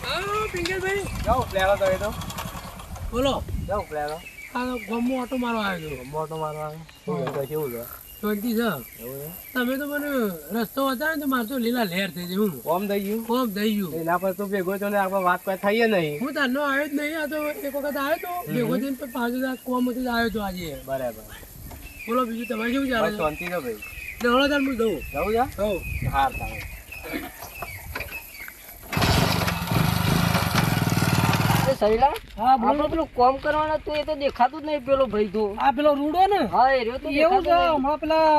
હા પિંકલભાઈ જાઓ પ્લેરો તો એ તો બોલો જાઓ પ્લેરો આ તો ગમો ઓટો મારવા આવ્યો હતો મોટો મારવા શું તો કેવું છે શાંતિ છે એવું છે તમે તો મને રસ્તો બતાવે ને તો મારે તો લીલા લહેર થઈ જાય હું કોમ થઈ ગયું કોમ થઈ ગયું એના પર તો ભેગો છો ને આપણે વાત કોઈ થઈએ નહીં હું તારનો આવ્યો જ નહીં આ તો એક વખત આવ્યો તો ભેગો થઈને પણ પાછો કોમ હતી જ આવ્યો તો આજે બરાબર બોલો બીજું તમારે કેવું ચાલે બસ શાંતિ છે ભાઈ છે હળો તાર હું દઉં જવું છે હો હાર તારે સરીલા હા બોલો આપણે પેલું કોમ કરવાના તું એ તો દેખાતું જ નહીં પેલો ભાઈ તો આ પેલો રૂડો ને હા એ રહ્યો તો એવું છે દેખાતો હમણાં પેલા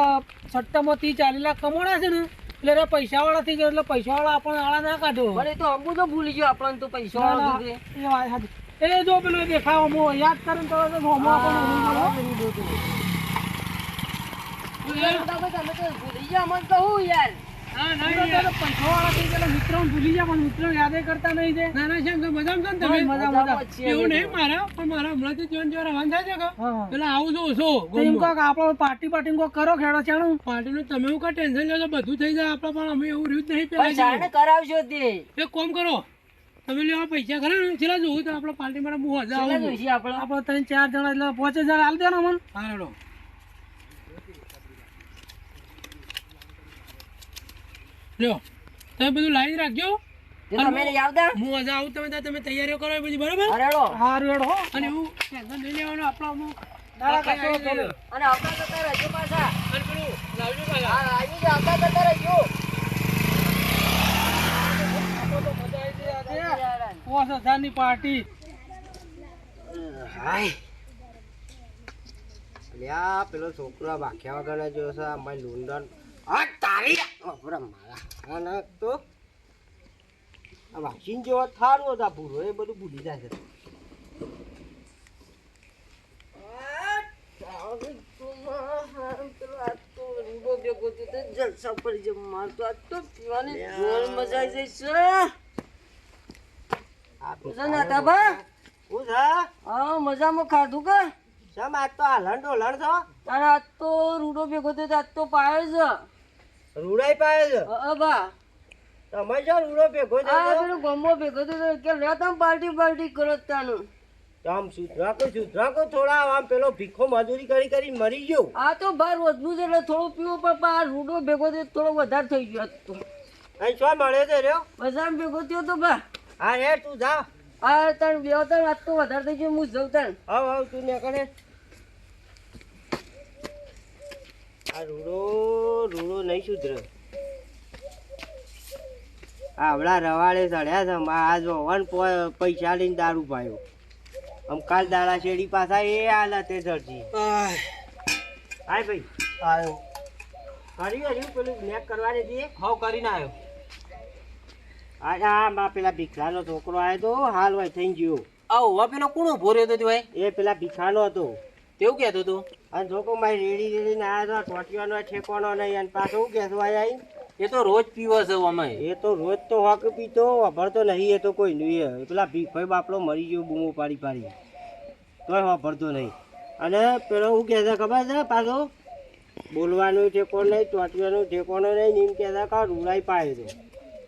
સટ્ટામાં 30-40 લાખ કમાણા છે ને એટલે પૈસા વાળા થઈ ગયા એટલે પૈસા વાળા આપણને આળા ના કાઢો નહીં. પણ એ તો અમુક તો ભૂલી ગયો આપણને તો પૈસા ના, વાળો ના, છે. એ વાત સાચી. એ જો પેલું દેખાવો યાદ કરીને તો હોમો આપણને રૂડો તમે તો ભૂલી ગયા અમને તો હું યાર પૈસાવાળા થઈ ગયેલા મિત્રોને ભૂલી જાય પણ મિત્રો યાદ કરતા નહીં છે ના ના શેમ મજામાં છો ને તમે મજામાં જ છીએ એવું અમે નહીં મારા પણ મારા હમણાંથી જોન જો રવાન થાય છે કે પેલા આવું છું ઓછો એમ કહો કે આપણો પાર્ટી કરો ખેડો ચાણું પાર્ટીનું તમે એવું કા ટેન્શન લો છો બધું થઈ જાય આપણે પણ અમે એવું રહ્યું જ નહીં પણ જાણે પેલા કરાવશો તે એક કામ કરો તમે લેવા પૈસા ખરા ને છેલ્લા જોવું તો આપણા પાર્ટી માટે બહુ હજાર કેટલા આવું જોઈશે આપણે આપણે 3-4 જણા એટલે 5000 આલ દેનો મન હા હેડો લ્યો તમે બધું લાઈન રાખજો જો તમે નહીં આવતા હું હજાર આવું તમે તૈયારીઓ કરો એ બધી બરાબર અરે હેડો. હારું હેડો હો અને એવું ટેન્શન નહીં લેવાનું આપણા અમુક દાડા કશો આવી તો જાય. અને આવતા જતા રહેજો પાછા અને પેલું લાવજો પાછા. હા આવી જ આવતા જતા રહેજો મજા આવી 5000 ની પાર્ટી હાય અલ્યા પેલો છોકરો વાખ્યા વગર જો છે અમારી લુંડન હા તારી મારા આના તો આ વાસીન જેવો થારું હતા ભૂરો એ બધું ભૂલી જાય છે જલસા પડી જાય માર તો આજ તો પીવાની જોર મજા આવી જશે આ નાતા બા હું છે હા મજામાં ખાધું કે શમ આજ તો હલણ ડોલણ છો અને આજ તો રૂડો ભેગો થયો તો આજ તો પાયો રૂડાઈ પાય છે છે બા તમે છો રૂડો ભેગો આ થયો પેલો ગમો ભેગો થયો કે લે તમે પાર્ટી કરો તાનું આમ સુધરા કો થોડા આમ પેલો ભીખો મજૂરી કરી મરી ગયો આ તો બાર વધનું છે એટલે થોડું પીવું પણ આ રૂડો ભેગો થયો થોડો વધારે થઈ ગયો આજ તો અહીં શું મળે છે રહ્યો બજાર ભેગો થયો તો બા હા રે તું જા આ તણ બે તણ આજ તો વધારે થઈ ગયો હું જઉં તણ આવ તું ને કરે આ રૂડો નહીં સુધરે આવડા રવાડે ચડ્યા છે આ જોવાન પૈસા લઈને દારૂ પાયો આમ કાલ દાડા શેડી પાછા એ હાલતે ચડજી હાય ભાઈ આયો હર્યું પેલું બ્લેક કરવાની દે હવ કરીને આયો હા માં પેલા ભીખાનો છોકરો આવ્યો તો હાલ હોય થઈ ગયો આ હોવા પેલો કોણ ઉભો રહ્યો હતો ભાઈ એ પેલા ભીખાનો હતો તેવું કહેતો તું અને છોકરો મારી રેડી ને આવ્યો તો ટોટિયાનો ઠેકોનો નહીં અને પાછો શું કહેતો આવી એ તો રોજ પીવો છે અમે એ તો રોજ તો હોક પીતો વાપરતો નહીં એ તો કોઈ નહીં પેલા ભીખાઈ બાપડો મરી ગયો બૂમો પાડી તોય વાપરતો નહીં અને પેલો શું કહે છે ખબર છે પાછો બોલવાનું ઠેકો નહીં ટોટિયાનો ઠેકોનો નહીં એમ કહેતા કે રૂડાઈ પાય છે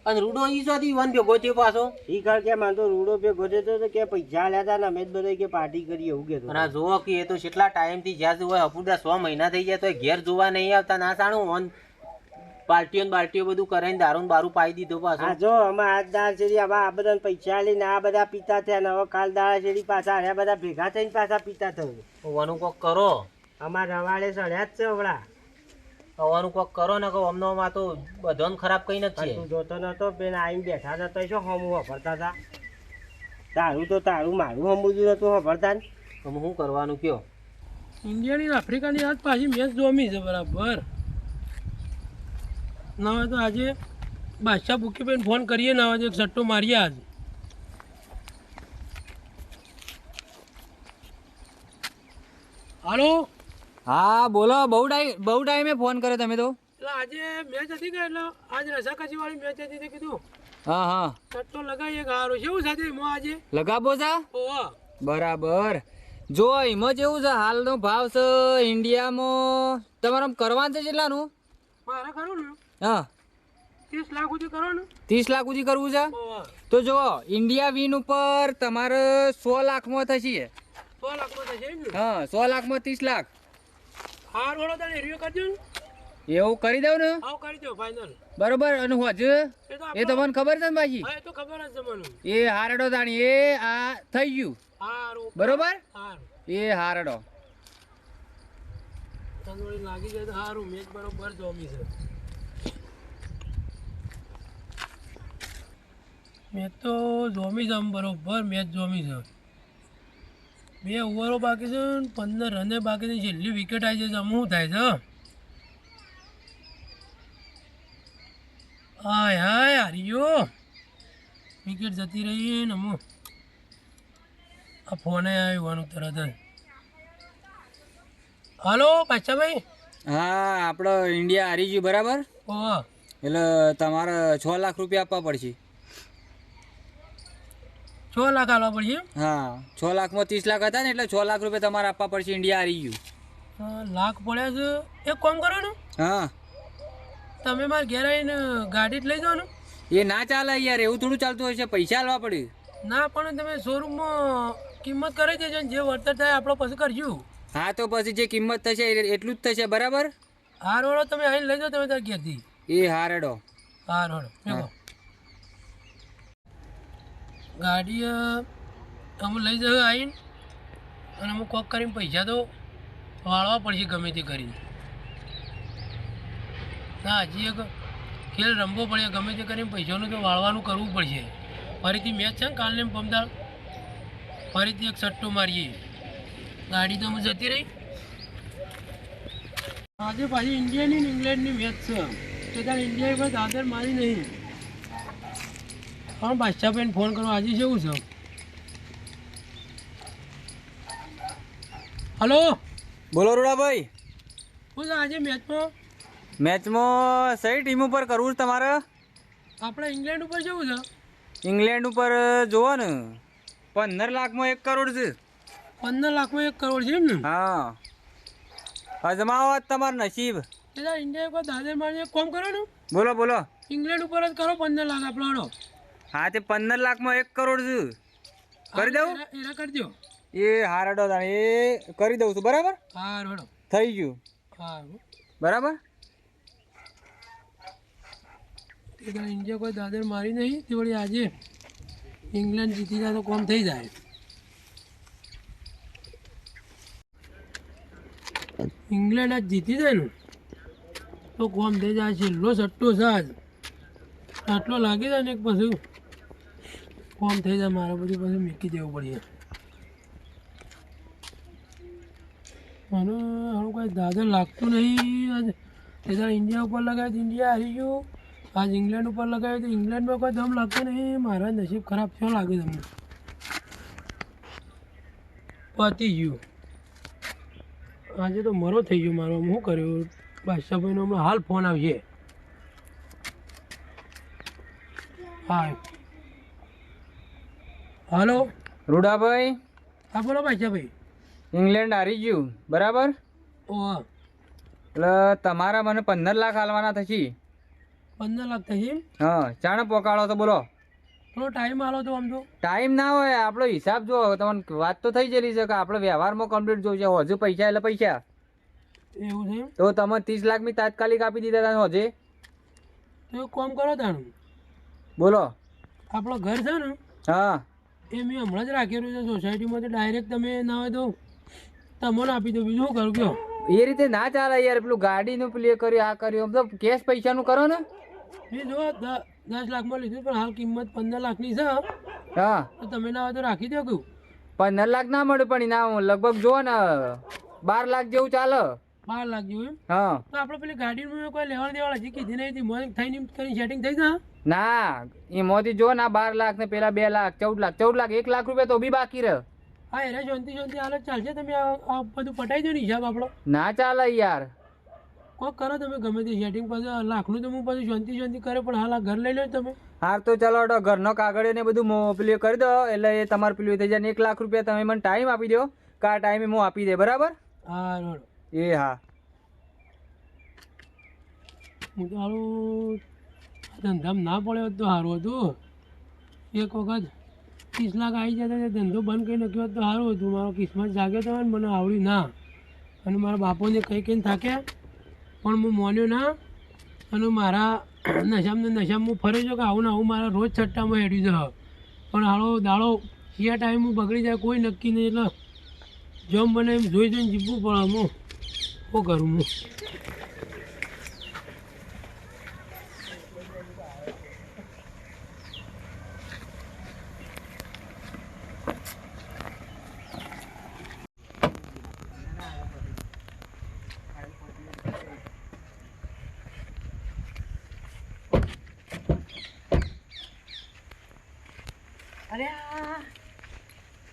અને રૂડો ઈ સુધી વન ભેગો થયો પાછો ઈ ખર કે માન તો રૂડો ભેગો થયો તો કે પૈસા લ્યા હતા ને અમે જ બધા કે પાર્ટી કરી એવું કહેતો અને આ જોવો કે એ તો કેટલા ટાઈમ થી જ્યાં હોય અપૂરતા 100 મહિના થઈ જાય તો ઘેર જોવા નહીં આવતા ના સાણું ઓન પાર્ટીઓ બધું કરાઈને દારૂ બારું પાઈ દીધો પાછો હા જો અમે આજ દાળ શેરી હવે આ બધા પૈસા લઈને આ બધા પીતા થયા ને હવે કાલ દાળ શેરી પાછા આ બધા ભેગા થઈને પાછા પીતા થયું હોવાનું કોક કરો અમારા રવાડે ચડ્યા જ છે હવડા હોવાનું કોક કરો ને કહો અમનો માં તો બધોને ખરાબ કઈ નથી તું જોતો નતો પેલા આવીને બેઠા નતો શું હમું વાપરતા હતા તારું મારું હમું નતું વાપરતા ને તમે શું કરવાનું કયો ઇન્ડિયાની ને આફ્રિકાની આજ પાછી મેચ જોમી છે બરાબર ના હોય તો આજે બાદશાહ ભૂકીભાઈને ફોન કરીએ ના હોય તો એક સટ્ટો મારીએ આજ હાલો હા બોલો બહુ ટાઈમે ફોન કર્યો તમે તો એટલે આજે મેચ હતી કે એટલે આજ રસાકસી વાળી મેચ હતી તે કીધું હા હા સટ્ટો લગાવીએ ગારો કેવું સાથે એમાં આજે લગાવો છે ઓહો બરાબર જો એમાં જેવું છે હાલનો ભાવ છે ઇન્ડિયામાં તમારે આમ કરવાનું છે કેટલાનું મારે ખરું ને હા 30 લાખ સુધી કરો ને 30 લાખ સુધી કરવું છે તો જો ઇન્ડિયા વિન ઉપર તમારે 100 લાખમાં થશે 100 લાખમાં થશે એમ ને હા 100 લાખમાં 30 લાખ હાર વળો તને રિવ્યુ કરજો ને એવું કરી દઉં ને આવ કરી દો ફાઇનલ બરોબર અને હોજ એ તમને ખબર છે ને ભાઈ હા એ તો ખબર જ છે મને એ હારડો તાણી એ આ થઈ ગયું હારું બરોબર હારું એ હારડો તંદોળી લાગી જાય તો હારું મેચ બરોબર જોમી છે મેચ તો જોમી છે આમ બરોબર મેચ જોમી છે 2 ઓવરો બાકી છે ને 15 રને બાકી છે છેલ્લી વિકેટ આવી જાય છે આમ શું થાય છે હાય હાય હારી ગયો વિકેટ જતી રહી ને અમુક આ ફોને આવ્યું તરત જ હાલો બાદશાહભાઈ હા આપણો ઇન્ડિયા હારી ગયું બરાબર ઓહ એટલે તમારે 6 લાખ રૂપિયા આપવા પડશે 6 લાખ આલવા પડશે હા 6 લાખમાં 30 લાખ હતા ને એટલે 6 લાખ રૂપિયા તમારે આપવા પડશે ઇન્ડિયા હારી ગયું લાખ પડ્યા છે એક કામ કરો ને હા તમે મારા ઘેર આવીને ગાડી જ લઈ જાઓ ને એ ના ચાલે યાર એવું થોડું ચાલતું હોય છે પૈસા આલવા પડે ના પણ તમે શોરૂમમાં કિંમત કરી દેજો ને જે વળતર થાય આપણે પછી કરશું હા તો પછી જે કિંમત થશે એટલું જ થશે બરાબર હાર વળો તમે આવીને લઈ જાઓ તમે તાર ઘેરથી એ હારડો હાર વળો હા. ગાડી અમે લઈ જઈએ આવીને અને અમુક કોક કરીને પૈસા તો વાળવા પડશે ગમે તે કરીને ના હજી એક ખેલ રમવો પડે ગમે તે કરીને પૈસાનું તો વાળવાનું કરવું પડશે ફરીથી મેચ છે ને કાલને પમદાર ફરીથી એક સટ્ટો મારીએ ગાડી તો અમે જતી રહી આજે પાછી ઇન્ડિયાની ને ઇંગ્લેન્ડની મેચ છે તો ત્યારે ઇન્ડિયાએ કોઈ દાદર મારી નહીં પણ બાદશાહભાઈને ફોન કરો આજે કેવું છે હલો બોલો રૂડાભાઈ શું છે આજે મેચમાં મેચમાં સही ટીમ ઉપર કરવું છે તમારે આપણે ઇંગ્લેન્ડ ઉપર કેવું છે ઇંગ્લેન્ડ ઉપર જોવો ને 15 લાખમાં 1 કરોડ છે 15 લાખમાં 1 કરોડ છે એમ ને હા અજમાવો જ તમારું નસીબ એટલે ઇન્ડિયાએ કોઈ દાદર મારી એક કામ કરો ને બોલો બોલો ઇંગ્લેન્ડ ઉપર જ કરો 15 લાખ આપણો હા તે 15 લાખમાં 1 કરોડ છે કરી દઉં એના કરી દો એ હારડો એ કરી દઉં છું બરાબર હા રોડો થઈ ગયું હા બરાબર ઇન્ડિયા કોઈ દાદર મારી નહીં તે વળી આજે ઇંગ્લેન્ડ જીતી જાય તો કોમ થઈ જાય ઇંગ્લેન્ડ આજ જીતી જાય ને તો કોમ થઈ જાય છેલ્લો સટ્ટો છે આજ આટલો લાગી જાય ને પછી કોમ થઈ જાય મારે બધું પછી મૂકી દેવું પડશે મને હારું કાંઈ દાદર લાગતું નહીં આજ ત્યારે ઇન્ડિયા ઉપર લગાવ્યું તો ઇન્ડિયા હારી ગયું આજ ઇંગ્લેન્ડ ઉપર લગાવ્યું તો ઇંગ્લેન્ડમાં કોઈ દમ લાગતો નહીં મારા નસીબ ખરાબ શું લાગે તમને પતી ગયું આજે તો મરો થઈ ગયો મારો શું કર્યું બાદશાહભાઈનો હમણાં હાલ ફોન આવશે હા હાલો રૂડાભાઈ હા બોલો બાદશાહભાઈ ઇંગ્લેન્ડ હારી ગયું બરાબર ઓહ એટલે તમારા મને 15 લાખ આલવાના થશે 15 લાખ થશે એમ હા ચાણે પોકાળો તો બોલો થોડો ટાઈમ આલો તો આમ તો ટાઈમ ના હોય આપણો હિસાબ જો તમને વાત તો થઈ જતી છે કે આપણે વ્યવહારમાં કમ્પ્લીટ જોઈશે હજુ પૈસા એટલે પૈસા એવું છે એમ તો તમે 30 લાખની તાત્કાલિક આપી દીધા હતા હજે તો એક કામ કરો તાણું બોલો આપણો ઘર છે ને હા એ મેં હમણાં જ રાખેલું છે સોસાયટીમાં તો ડાયરેક્ટ તમે ના હોય તો તમને આપી દો બીજું શું કરું કયો એ રીતે ના ચાલે યાર પેલું ગાડીનું પ્લે કર્યું આ કર્યું મતલબ કેશ પૈસાનું કરો ને મેં જો 10 લાખમાં લીધું પણ હાલ કિંમત 15 લાખની છે હા તો તમે ના હોય તો રાખી દો કહું 15 લાખ ના મળે પણ ના લગભગ જો ને 12 લાખ જેવું ચાલે 12 લાખ જેવું એમ હા તો આપણે પેલી ગાડીનું કોઈ લેવાડ દેવાડ હજી કીધી નહીં હતી મોર્નિંગ થઈને કરી સેટિંગ થઈ જાય ના એમાંથી જો ના 12 લાખ ને પેલા 2 લાખ 14 લાખ 1 લાખ રૂપિયા તો બી બાકી રહે હા એને શાંતિ શાંતિ હાલ ચાલશે તમે આ બધું પટાઈ દો ને હિસાબ આપણો ના ચાલે યાર કોક કરો તમે ગમે તે સેટિંગ પાછું લાખનું તો હું પાછું શાંતિ શાંતિ કરે પણ હાલ આ ઘર લઈ લો તમે હાર તો ચાલો અડો ઘરનો કાગળ ને બધું પેલું કરી દો એટલે એ તમારે પેલું થઈ જાય 1 લાખ રૂપિયા તમે મને ટાઈમ આપી દો કે આ ટાઈમે હું આપી દે બરાબર હા રોડ એ હા હું તો હાલું ધંધામાં ના પડ્યો હોત તો સારું હતું. એક વખત 30 લાખ આવી જતા તે ધંધો બંધ કરી નાખ્યો હોત તો સારું હતું. મારો કિસ્મત જાગ્યો તો ને મને આવડ્યું ના. અને મારા બાપોને કહીને થાક્યા પણ હું માન્યો ના. અને મારા નશામાં હું ફરે છું કે આવું ને આવું મારા રોજ છઠ્ઠામાં હેડ્યું છે. પણ હાલો દાડો કયા ટાઈમ હું બગડી જાય કોઈ નક્કી નહીં. એટલે જમ બને એમ જોઈ જોઈને જીવવું પડે. હું શું કરું હું?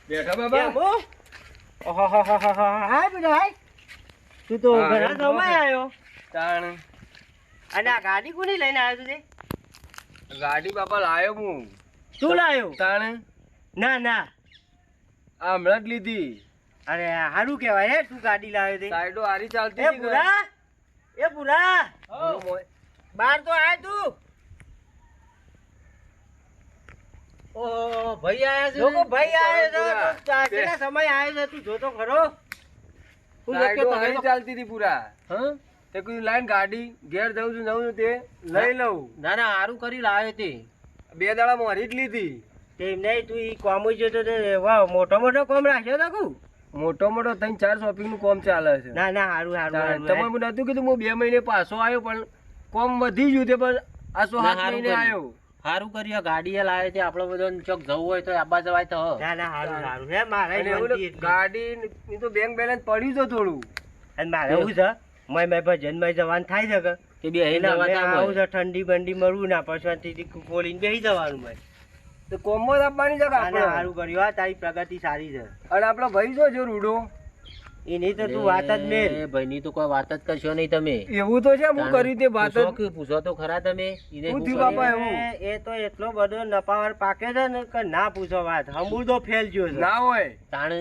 બેઠા બાબા. હાય બેટા હાય. તું તો ઘણા સમય આવ્યો. તાણ અને આ ગાડી કોની લઈને આવ્યો તું તે? ગાડી બાપા લાયો હું. તું લાવ્યો? તાણ ના ના, આ હમણાં જ લીધી. અરે સારું કહેવાય હે તું ગાડી લાવ્યો તે. સાઈડો હારી ચાલતી એ હતી પૂરા, એ પૂરા, ઘર. બહાર તો આય તું. ઓ ભાઈ આયા છે. લોકો ભાઈ આવ્યો છે પૂરા. તો કેટલા સમય આવ્યો છે તું જોતો ખરો? હું સાઈડો નક્કી હારી તમે ચાલતી હતી પૂરા. હા? તે કોઈ લાઈન ગાડી ઘેર જઉં છું નવું તે લઈ લઉં. ના ના સારું કરી લાવ્યો તે. 2 દાડા મોરી જ લીધી. તેમ નહીં તું ઈ કોમ જોતો તો વાહ મોટો મોટો કોમ રાખ્યો તો કું? મોટો મોટો 3-4 શોપિંગ નું કોમ ચાલે છે. ના ના હારું હારું તમે મને નતું કીધું હું 2 મહિને પાછો આવ્યો પણ કોમ વધી ગયું તે પણ આ સો ના, 7 હારું મહિને કર્યું. આવ્યો. સારું કર્યું ગાડીએ લાવે તે આપણો બધો ચોક જવું હોય તો આબા જવાય તો હ. ના ના હારું હારું હે મારે અને એવું ને ગાડી ની તો બેંક બેલેન્સ પડ્યું છે થોડું. અને મારે એવું છે મેં ભજન માં જવાનું થાય છે કે તે બે એટલે અમે જવા આવું છે ઠંડી બંડી મળવું ના પછી ખોલીને બેસી જવાનું ભાઈ. તો કોમમાં જ આપવાની છે કે ના ના આપણે. હારું કર્યું હા તારી પ્રગતિ સારી છે. અને આપણો ભાઈ જો જો રૂડો એની તો તું વાત જ મેલ. ભાઈ ની તો કોઈ વાત જ કરશો નહીં તમે. એવું તો છે હું કર્યું તે વાત પૂછો જ. કે પૂછો તો ખરા તમે. ઈને હું શું થયું બાપા કર્યું? એવું? એ તો એટલો બધો નપાવર પાકે છે ને કે ના પૂછો વાત. હમુદો ફેલ ગયો છે. ના હોય તાણે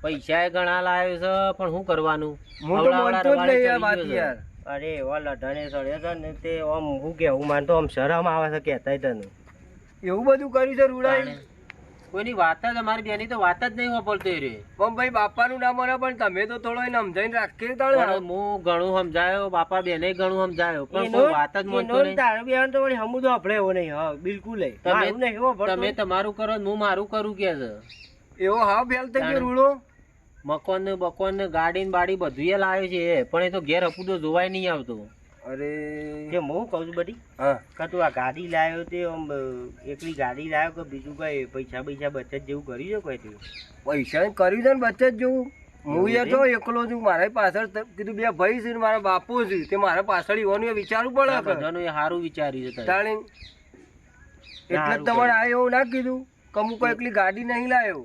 પૈસા ઘણા લાવ્યો છે પણ શું કરવાનું? હું તો માનતો જ નહીં આ વાત યાર. અરે એવા લઢણે ચડ્યો છે ને તે આમ હું કેવું માનતો આમ શરમ આવે છે કહેતાય તને. એવું બધું કર્યું છે રૂડાઈ. તાણે. કોઈની વાત જ અમારી બેની તો વાત જ નહીં વાપરતો રે. પણ ભાઈ બાપાનું નામ મને પણ તમે તો થોડો એને સમજાઈને રાખીએ તાણે. પણ હું ઘણું સમજાયો બાપા બેને ઘણું સમજાયો પણ એનો- કોઈ વાત જ માનતો એનો નહીં. તારો બેન તો વળી હમુદો આપણે એવો નહીં હા બિલકુલ નહીં. મારું નહીં એવો ભરતો. તમે તમારું કરો ને હું મારું કરું કે છે. એવો હાવ ફેલ થઈ ગયો તાણે. રૂડો. મકોન ને બકોન ને ગાડી ને બાડી બધું એ લાવ્યો છે એ. પણ એ તો ઘેર અપૂડો જોવાય નહીં આવતો. અરે જે હું કહું છું બધી હા કે તું આ ગાડી લાવ્યો તે આમ એકલી ગાડી લાવ્યો કે બીજું કઈ પૈસા બચત જેવું કર્યું છે કોઈ તું? પૈસા કર્યું છે ને બચત જેવું. હું યાર જો એકલો છું મારા પાછળ કીધું 2 ભાઈ છે ને મારા બાપુ છે તે મારા પાછળ ઈવાનું એ વિચારવું પડે કે. બધાનું એ સારું વિચાર્યું છે તમે. તાણે એટલે જ તમારે આ એવું ના કીધું કે હું કોઈ એકલી ગાડી નહીં લાવ્યો.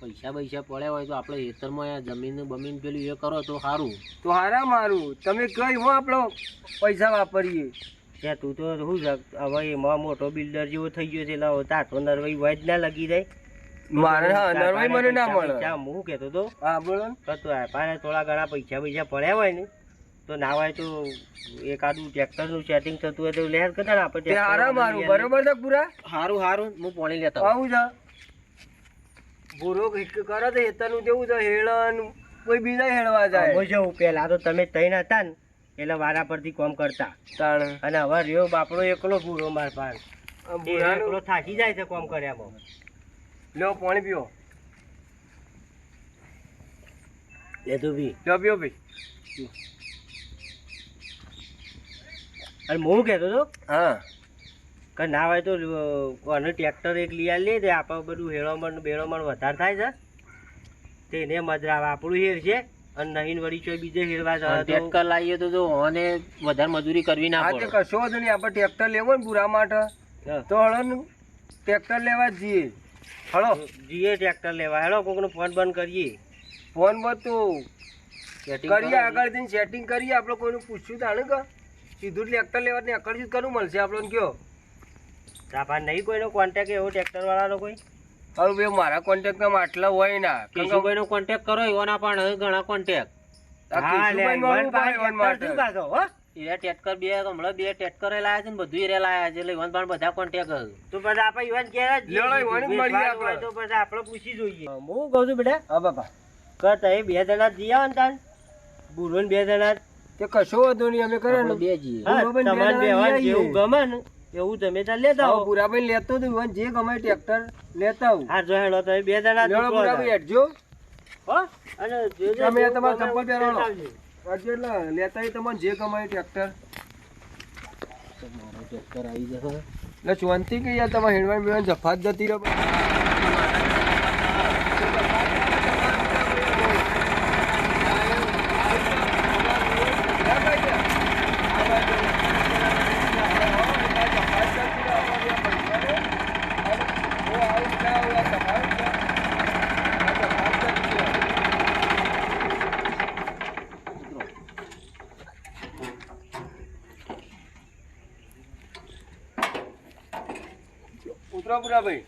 પૈસા પડ્યા હોય તો આપણે ખેતરમાં આ જમીન બમીન પેલું એ કરો તો સારું. તો હારા મારું તમે કઈ હું આપણો પૈસા વાપરીએ. ત્યાં તું તો શું છે હવે એમાં મોટો બિલ્ડર જેવો થઈ ગયો છે એટલે તાટો નરવાઈ હોય જ ના લગી જાય. મારે હા નરવાઈ મને ના મળે. પૈસા હું કહેતો તો હા બોલો ને. કે તું આપાને થોડા ઘણા પૈસા પડ્યા હોય ને તો ના હોય તો એકાદું ટ્રેક્ટરનું સેટિંગ થતું હોય તો લેર કરતા આપણે તે હારા મારું બરોબર છે પૂરા. સારું હું પાણી લેતા આવું. આવું છે ભૂરો કરે તો હેતરનું જેવું છે હેળન કોઈ બીજા હેળવા જાય. હું જવું પેલા તો તમે તૈન હતા ને એટલે વારા પરથી કોમ કરતા તાણ અને હવે રહ્યો બાપડો એકલો પૂરો માર પાર આ ભૂરાનું એકલો થાકી જાય છે કોમ કર્યામાં. લ્યો પાણી પીઓ. લે તું બી. લ્યો પીઓ ભાઈ. અને હું કહેતો હતો હા કે ના હોય તો કોને ટ્રેક્ટર એક લઈ લે તે આપણે બધું હેળોમણ બેળોમણ વધારે થાય છે તેને મજરાવે આપણું હેર છે અને નહીં વળી ચોય બીજે હેરવા જવા તો ટ્રેક્ટર લાવીએ તો જો અને વધારે મજૂરી કરવી ના આજે પડે. કશો જ નહીં આપણે ટ્રેક્ટર લેવો ને પૂરા માટે તો હળો ને ટ્રેક્ટર લેવા જ જઈએ. હળો જીએ ટ્રેક્ટર લેવા હેડો કોકનો ફોન બંધ કરીએ. ફોન પર તો Setting કરીએ કરો. આગળ જઈને સેટિંગ કરીએ. આપણે કોઈનું પૂછ્યું તાણે કે સીધું જ ટ્રેક્ટર લેવા ને આગળ જ કરવું મળશે આપણને કયો. તાપા નહીં કોઈનો કોન્ટેક્ટ એવો ટ્રેક્ટર વાળાનો કોઈ? હવે ભાઈ મારા કોન્ટેક્ટમાં આટલા હોય ના. કેશુભાઈનો કોન્ટેક્ટ કરો એવાના પણ ઘણા કોન્ટેક્ટ. આ હા, લે, કેશુભાઈ મન મળવું પાસે પડે એવા tractor માટે. શું પાછો, હો? એ ટેટકર બે હમણાં 2 ટેટકર લાયા છે ને બધું રે લાયા છે એટલે ઈવન પણ બધા કોન્ટેક્ટ તો પછી આપણે ઈવન ઘેર જ લેવડો ઈવન જ મળી જાય તો પછી આપણે પૂછી જોઈએ હું કહું છું બેટા હા બાપા કે તમે 2 જણા જઈ આવો ને તાન બુરો ને 2 જણા તે કશો વાંધો નહીં અમે કરે ને બે જઈએ હા, બુરો પણ તમારે બે જણા બેવાને લઈ જેવું ગમે ને એવું તમે તાર લેતા આવો આવો પુરાભાઈ લેતો તો ઈવન જે ગમે ટ્રેક્ટર લેતા આવું હા જો હેડો તમે 2 જણા લેવડો નીકળો પુરાભાઈ તાર. હેડજો હો અને જે જે તમે જેવું તમારા ગમે ચપ્પલ એવું પહેરવાનો. લેતા આવજો. હડજો એટલે લેતા આવીએ તમને જે ગમે એ ટ્રેક્ટર મારો ટેટકર આવી જશે એટલે શાંતિ કે યાર તમારે હેડવાન બેવાન જફાત જતી રહો ઉતરો પૂરા ભાઈ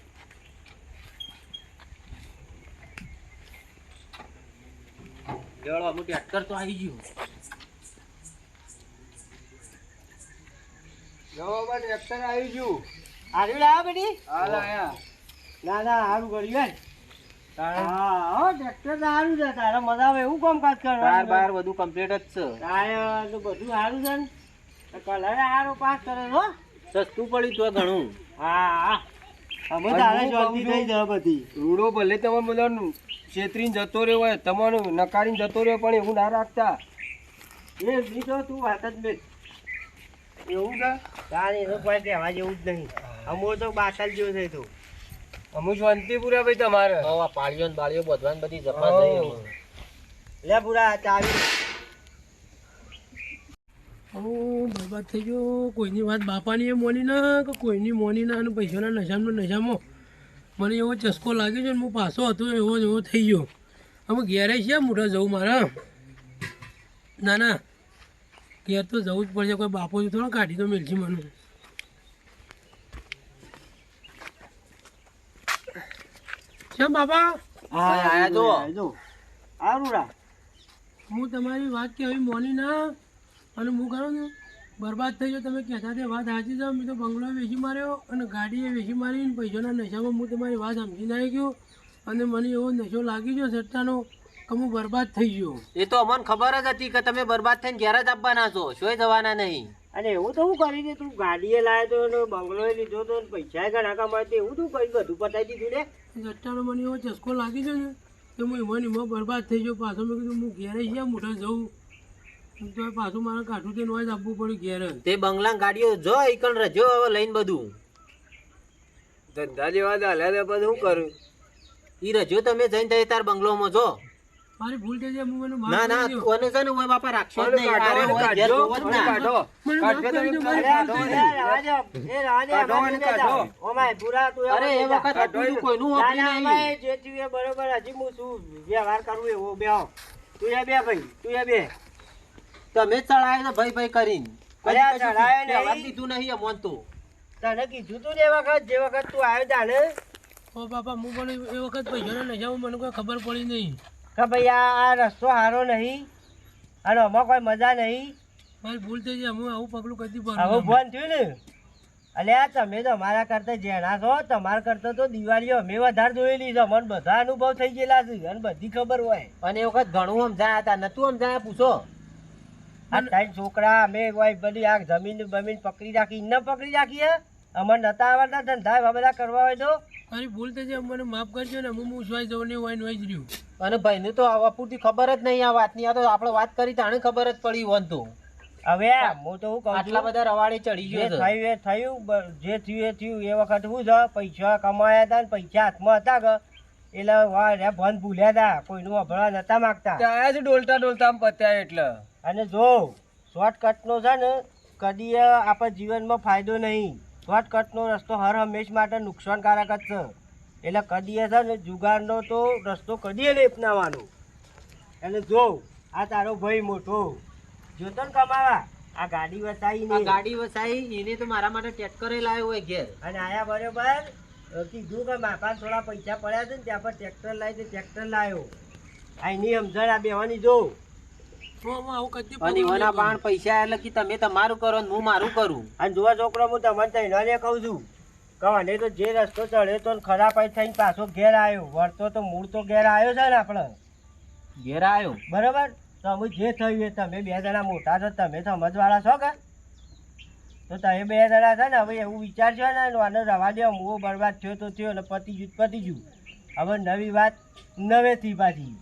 લેવડો અમુક ટેટકર તો આવી ગયું જવા ટ્રેક્ટર આવી ગયું હારું લાવ્યા બેટી હાલ આયા ના ના હારું કર્યું હે હા હો ટ્રેક્ટર તો હારું છે તારે મજા આવે એવું કામકાજ બાર કરવાનું બાર બધું કમ્પ્લીટ જ છે તારે તો બધું હારું છે ને કલર હારો પાસ કરે હો સસ્તું પડ્યું તો ઘણું હા હા અમે તારે જલ્દી થઈ જાય બધી રૂડો ભલે તમે બધા છેતરીને જતો રહ્યો હોય તમારું નકારીને જતો રહ્યો પણ એવું ના રાખતા એ બીજો તું વાત જ મેં એવું છે તારે એનો કોઈ કહેવા જેવું જ નહીં અમો તો બાટલ જેવો થઈ તું અમુ શાંતિપુરા ભાઈ તમારે હવે આ પાળીઓ ને બાળીઓ બધવાની બધી જપા થઈ હવે. લે પૂરા ચાવી હું બરબાદ થઈ ગયો કોઈની વાત બાપાની એ મોની ના કે કોઈની મોની ના અને પૈસાના નશામાં મને એવો ચસ્કો લાગ્યો છે ને હું પાછો હતો એવો થઈ ગયો અમે ઘેરે છે મોટા જવું મારા ના ના ઘેર તો જવું જ પડશે કોઈ બાપો થોડો કાઢી તો મેલશે મને કેમ બાપા આયા જો. હારું રા હું તમારી વાત કે હવે મોની ના અને હું કરો ને બરબાદ થઈ ગયો તમે કહેતા તે વાત સાચી છે મેં તો બંગલો વેચી માર્યો અને ગાડીએ વેચી મારીને પૈસાના નશામાં હું તમારી વાત સમજી ના ગયો અને મને એવો નશો લાગી ગયો સટ્ટાનો કે હું બરબાદ થઈ ગયો એ તો અમને ખબર જ હતી કે તમે બરબાદ થઈને ઘેર જ આપવાના છો શોય જવાના નહીં અને એવું તો હું કરી દે તું ગાડીએ લાવ્યો તો ને બંગલોએ લીધો તો ને પૈસા ઘણા કમાય તો એવું તું કરી બધું પતાવી દીધું ને સટ્ટાનો મને એવો ચસ્કો લાગી ગયો ને કે હું એમાં બરબાદ થઈ ગયો પાછો મેં કીધું હું ઘેરે છે મોટા જવું તો પાછું મારે કાઠું તે નોય જ આપવું પડ્યું ઘેર જ તે બંગલા ગાડીઓ જો એકલ રજો હવે લઈને બધું ધંધા જેવા દાલ્યા ને પછી શું કરું ઈ રજો તમે જઈને તઈ તાર બંગલોમાં જો મારી ભૂલ થઈ જાય હું મને માફ ના ના કરી દો. કોને છે ને ઓય બાપા રાખશો જ નહીં કાઢો, આરે ઓય ઘેર કાઢો, જોવો જ ના. કાઢો. મને માફ કાઢો કરી દો, તમે, મારી કાઢો, ભૂલ થઈ કાઢો. ગઈ. રાજા, એ રાજા, કાઢો અમારે અને નહીં કાઢો. જાવ. ઓમાય, પૂરા તું અરે એ એમાં વખત કાઢો બીજું કોઈનું ના, હોપી ના, નહીં અમારે જે થયું એ બરોબર. હજી હું શું વ્યવહાર કરું એવો બેહો. તું એ બે ભાઈ, તું એ બે. તમે જ ચડાયો ને ભાઈ ભાઈ કરીને અરે આ ચડાયો નહીં. જવાબ દીધું નહીં અમોન તો તને કીધું તું ને એ વખત જે વખત તું આવ્યો તાને ઓ બાપા હું પણ એ વખત પૈસાના નશામાં મને કોઈ ખબર પડી નહીં કે ભાઈ આ રસ્તો સારો નહીં અને આમાં કોઈ મજા નહીં. મારી ભૂલ થઈ જાય હું આવું પગલું કદી હવે ભરું ફોન થયું ને એટલે આ તમે તો અમારા કરતા જેણા છો તમારા કરતા તો દિવાળીઓ અમે વધારે જોયેલી છે. મને બધા અનુભવ થઈ ગયેલા છે અને બધી ખબર હોય. અને એ વખત ઘણું સમજાયા હતા નતું સમજાયા પૂછો આ ત્રણ છોકરા અમે કોઈ બધી આ જમીન બમીન પકડી રાખી ન પકડી રાખી હે અમને નતા આવડતા ધંધા એવા બધા કરવા હોય તો મારી ભૂલ થઈ જાય મને માફ કરજો ને હું ઉસવાઈ જવું ને હોય ને હોય જ રહ્યું અને ભાઈને તો આ પૂરતી ખબર જ નહીં આ વાતની. આ તો આપણે વાત કરી તાણે ખબર જ પડી હોન તો હવે હું તો હું કહું આટલા છું બધા રવાડે ચડી જે ગયો છે. થયું એ થયું જે થયું એ થયું. એ વખત શું છે પૈસા કમાયા હતા ને પૈસા હાથમાં હતા કે એટલે વાહ રે ભન ભૂલ્યા હતા કોઈનું અભળવા નતા માગતા. ત્યાં જ ડોલતા ડોલતા આમ પત્યા એટલે અને જો શોર્ટકટનો છે ને કદી આપણા જીવનમાં ફાયદો નહીં. શોર્ટકટનો રસ્તો હર હંમેશ માટે નુકસાનકારક જ છે. એટલે કદી છે ને જુગારનો તો રસ્તો કદી નહીં અપનાવવાનો. અને જો આ તારો ભાઈ મોટો જોતો ને કમાવા આ ગાડી આ વસાવીને ગાડી વસાઈ એને તો મારા માટે ટેટકરે લાવ્યો હોય ઘેર અને આયા બરોબર કીધું કે માપા થોડા પૈસા પડ્યા છે ને ત્યાં પર ટ્રેક્ટર લાવી તો ટ્રેક્ટર લાવ્યો. આ એની સમજણ આ બેવાની જો હું આવું કદી અને ઈવોના પાન પૈસા એટલે કે તમે તમારું કરો ને હું મારું કરું. અને જુઓ છોકરો, હું તમને તૈયારીએ કહું છું કે મને તો જે રસ્તો ચડ્યો તો ને ખરાબ થઈને પાછો ઘેર આવ્યો, વળતો તો મૂળ તો ઘેર આવ્યો છે ને આપણે, ઘેર આવ્યો. બરાબર? તો અમે જે થયું એ તમે બે જણા મોટા છો, તમે સમજવાળા છો કે? તો તમે બે જણા છે ને હવે એવું વિચારશો ને આને રવા દો, મૂવો બરબાદ થયો તો થયો ને પતી ગયું. હવે નવી વાત નવેથી પાછી,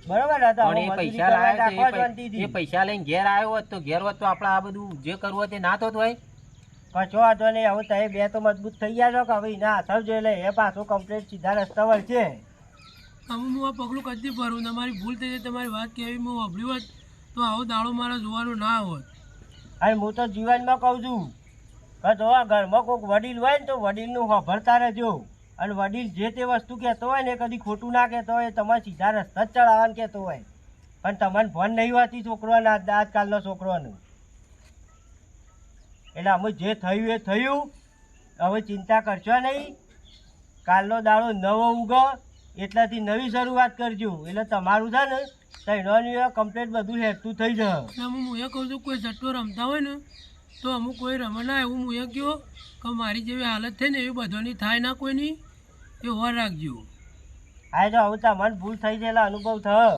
બરાબર? તો પણ હવે એ મજૂરી પૈસા કરવા લાવ્યો નાખવા તો શાંતિથી. એ પૈસા લઈને ઘેર આવ્યો હોત તો ઘેર હોત તો આપણે આ બધું જે કરવું હોય તે ના થતું હોય. કશો વાંધો નહીં. હવે તમે બે તો મજબૂત થઈ ગયા છો કે હવે ના અસર જોઈ લે, એ પાછો કમ્પ્લીટ સીધા રસ્તા પર છે. હવે હું આ પગલું કદી ભરું, તમારી ભૂલ થઈ જાય, તમારી વાત કહેવી હું વાપર્યું હોત તો આવો દાડો મારે જોવાનું ના હોત. અને હું તો જીવનમાં કહું છું કે જો આ ઘરમાં કોઈક વડીલ હોય ને તો વડીલનું સાંભળતા રહેજો. અને વડીલ જે તે વસ્તુ કહેતો હોય ને કદી ખોટું ના કહેતો હોય, તમારે સીધા રસ્તા જ ચડાવવાનું કહેતો હોય, પણ તમને ભણ નહીં હોતી છોકરોને, આજકાલનો છોકરોનું. એટલે અમે જે થયું એ થયું, હવે ચિંતા કરશો નહીં. કાલનો દાડો નવો ઉગો એટલાથી નવી શરૂઆત કરજો, એટલે તમારું છે ને તૈયારીઓ કમ્પ્લીટ બધું હેઠું થઈ જશે. એટલે હું એ કહું છું કોઈ જટ્ટો રમતા હોય ને તો અમુક કોઈ રમે ના, એવું હું એ કહ્યું કે મારી જેવી હાલત થઈ ને એવી બધાની થાય ના કોઈની, એ વાર રાખજો. હા, જો હવે તમને ભૂલ થઈ છે એટલે અનુભવ થયો.